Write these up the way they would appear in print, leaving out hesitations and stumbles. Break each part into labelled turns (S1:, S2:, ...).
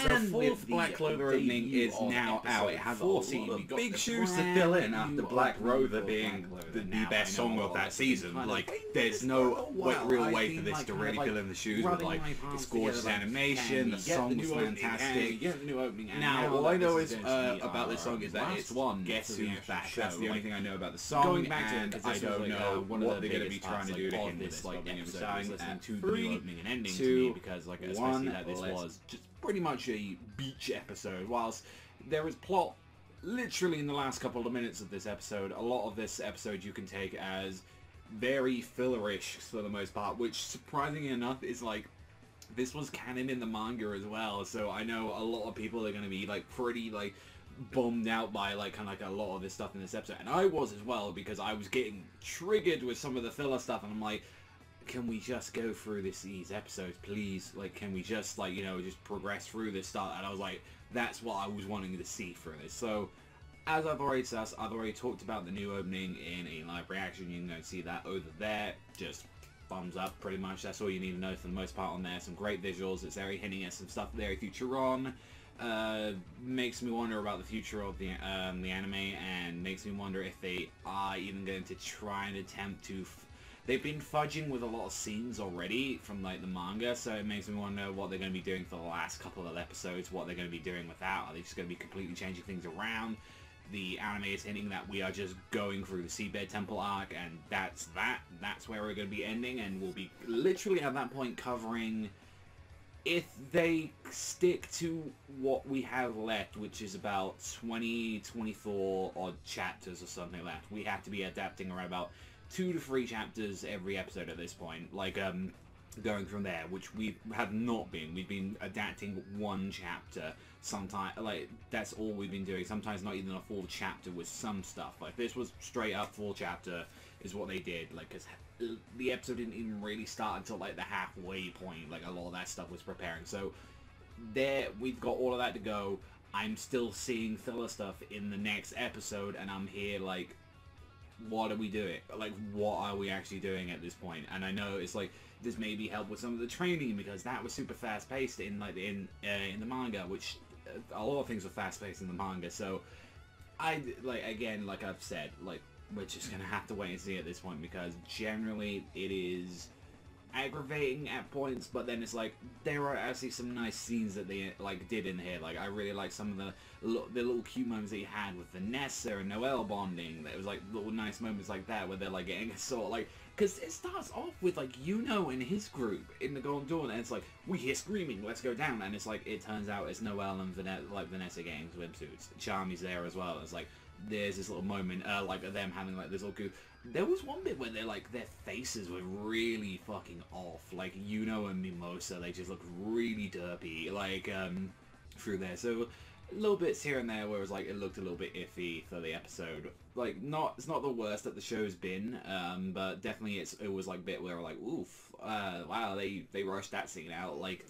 S1: The fourth Black Clover opening is now out. It has 14. We got big shoes to fill in after Black Rover being the best song of that season. Like, there's no real way for this to really fill in the shoes with, like, it's gorgeous animation, the song's fantastic. Now, all I know is about this song is that it's Guess Who's Back. That's the only thing I know about the song, and I don't know what they're going to be trying to do to hit this, like, episode. Listening to the new opening and ending to me, because, like, especially that this was just pretty much a beach episode. Whilst there is plot literally in the last couple of minutes of this episode, a lot of this episode you can take as very fillerish for the most part, which surprisingly enough is like, this was canon in the manga as well, so I know a lot of people are going to be like pretty like bummed out by like kind of like a lot of this stuff in this episode, and I was as well, because I was getting triggered with some of the filler stuff, and I'm like, can we just go through these episodes, please? Like, can we just, like, you know, just progress through this stuff? And I was like, that's what I was wanting to see through this. So, as I've already discussed, I've already talked about the new opening in a live reaction. You can go see that over there. Just thumbs up, pretty much. That's all you need to know for the most part on there. Some great visuals. It's very hinting at some stuff very future on. Makes me wonder about the future of the anime, and makes me wonder if they are even going to try and attempt to... They've been fudging with a lot of scenes already from, like, the manga, so it makes me wonder what they're going to be doing for the last couple of episodes, what they're going to be doing with that. Are they just going to be completely changing things around? The anime is hinting that we are just going through the Seabed Temple arc, and that's that. That's where we're going to be ending, and we'll be literally at that point covering... If they stick to what we have left, which is about 24 odd chapters or something left, we have to be adapting around about 2 to 3 chapters every episode at this point, like, going from there, which we have not been. We've been adapting 1 chapter, sometimes, like, that's all we've been doing, sometimes not even a full chapter with some stuff. Like, this was straight up full chapter, is what they did, like, because the episode didn't even really start until, like, the halfway point, like, a lot of that stuff was preparing, so, there, we've got all of that to go. I'm still seeing filler stuff in the next episode, and I'm here, like, what are we doing? Like, what are we actually doing at this point? And I know it's like, this maybe help with some of the training, because that was super fast paced in, like, in the manga, which a lot of things were fast paced in the manga. So I, like, again, like I've said, like, we're just gonna have to wait and see at this point, because generally it is aggravating at points, but then it's like, there are actually some nice scenes that they, like, did in here. Like, I really like some of the little cute moments that you had with Vanessa and Noelle bonding. There was, like, little nice moments like that, where they're, like, getting a sort of, like, because it starts off with, like, Yuno and his group in the Golden Dawn, and it's like, we hear screaming, let's go down, and it's like, it turns out it's Noelle and Vanessa getting swimsuits. Charmy's there as well. It's like, there's this little moment, like, of them having, like, this little goof. There was one bit where they're, like, their faces were really fucking off. Like, Yuno and Mimosa, they just looked really derpy, like, through there. So, little bits here and there where it was, like, it looked a little bit iffy for the episode. Like, it's not the worst that the show's been, but definitely it was, like, a bit where, like, oof, wow, they rushed that scene out, like,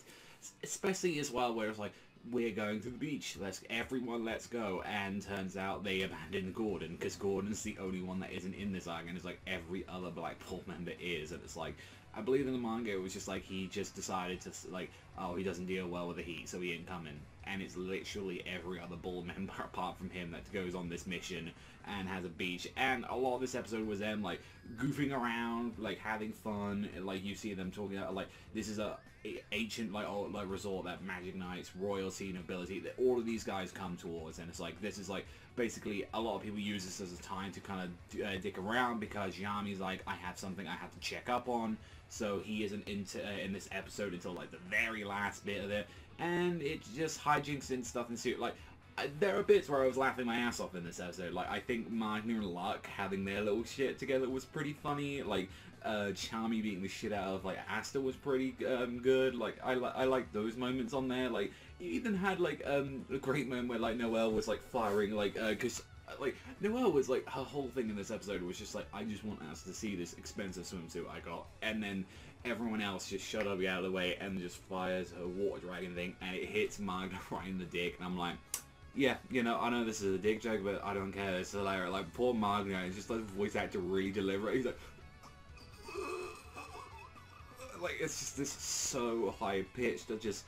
S1: especially as well where it's like, we're going to the beach, everyone let's go, and turns out they abandoned Gordon, because Gordon's the only one that isn't in this arc, and it's like every other Blackpool member is, and it's like, I believe in the manga it was just like, he just decided to, like, oh, he doesn't deal well with the heat, so he ain't coming, and it's literally every other Bull member apart from him that goes on this mission and has a beach, and a lot of this episode was them, like, goofing around, like, having fun, like, you see them talking about, like, this is a ancient, like, old, like, resort that magic knights, royalty, nobility, that all of these guys come towards, and it's like, this is like, basically, a lot of people use this as a time to kind of dick around, because Yami's like, I have something I have to check up on, so he isn't in this episode until, like, the very last bit of it, and it just hijinks and stuff ensues. Like, there are bits where I was laughing my ass off in this episode. Like, I think Magna and Luck having their little shit together was pretty funny. Like, Charmy beating the shit out of, like, Asta was pretty good. Like, I like those moments on there. Like, you even had, like, a great moment where, like, Noelle was, like, firing, like, because, like, Noelle was, like, her whole thing in this episode was just, like, I just want Asta to see this expensive swimsuit I got. And then everyone else just shut up, out of the way, and just fires her water dragon thing, and it hits Magna right in the dick, and I'm like, yeah, you know, I know this is a dick joke, but I don't care, it's hilarious. Like, poor Magna, it's just like the voice actor really deliver it. He's like, it's just this so high pitched that just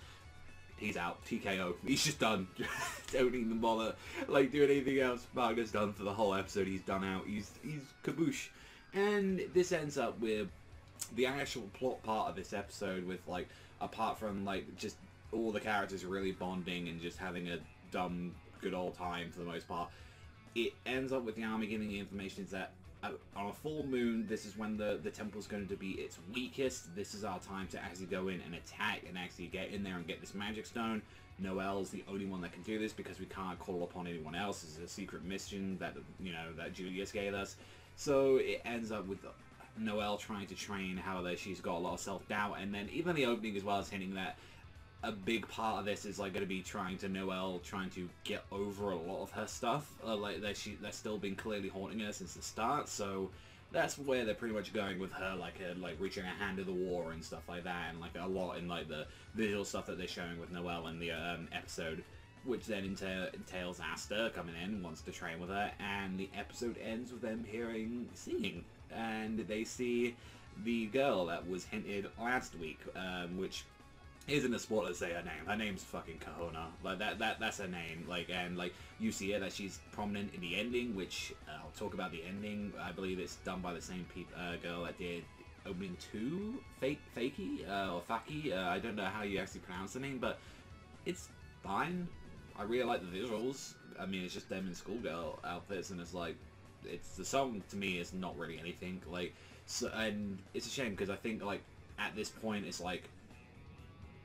S1: he's out. TKO. He's just done. Don't even bother like doing anything else. Maga's done for the whole episode. He's done out. He's kaboosh. And this ends up with the actual plot part of this episode with, like, apart from, like, just all the characters really bonding and just having a dumb, good old time for the most part, it ends up with the army giving the information that on a full moon, this is when the temple's going to be its weakest. This is our time to actually go in and attack and actually get in there and get this magic stone. Noelle's the only one that can do this because we can't call upon anyone else. This is a secret mission that, you know, that Julius gave us. So it ends up with Noelle trying to train how that she's got a lot of self-doubt, and then even the opening as well is hinting that a big part of this is like going to be Noelle trying to get over a lot of her stuff, like that's still been clearly haunting her since the start. So that's where they're pretty much going with her, like reaching a hand to the war and stuff like that, and like a lot in like the visual stuff that they're showing with Noelle in the episode, which then entails Asta coming in, wants to train with her, and the episode ends with them hearing singing, and they see the girl that was hinted last week, which isn't a spoiler to say her name. Her name's fucking Kahuna. Like that's her name. Like, and like you see her that she's prominent in the ending, which I'll talk about the ending. I believe it's done by the same girl that did opening 2, Fakey or Faki. I don't know how you actually pronounce the name, but it's fine. I really like the visuals. I mean, it's just them in schoolgirl outfits, and it's like, the song to me is not really anything. Like, so, and it's a shame because I think like at this point it's like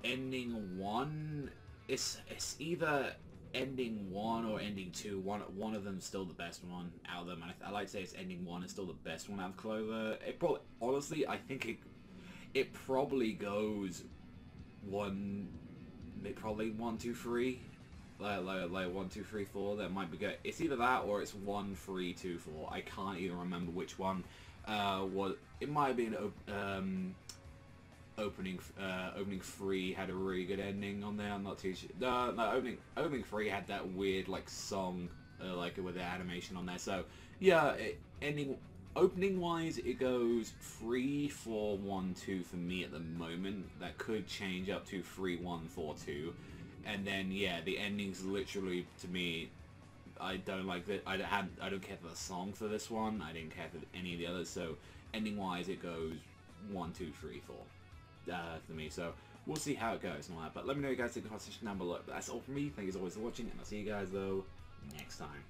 S1: ending 1. It's either ending 1 or ending 2. One of them's still the best one out of them. I like to say it's ending 1 is still the best one out of Clover. It probably, honestly, I think it probably goes probably 1, 2, 3. Like 1, 2, 3, 4. That might be good. It's either that or it's 1, 3, 2, 4. I can't even remember which one. It might have been opening 3 had a really good ending on there. I'm not too sure. No, opening 3 had that weird like song, like with the animation on there. So yeah, opening wise, it goes 3, 4, 1, 2 for me at the moment. That could change up to 3, 1, 4, 2. And then yeah, the ending's literally, to me, I don't like that. I don't care for the song for this one. I didn't care for any of the others. So ending wise, it goes 1, 2, 3, 4 for me. So we'll see how it goes and all that. But let me know you guys in the comment section down below. But that's all from me. Thank you as always for watching, and I'll see you guys though next time.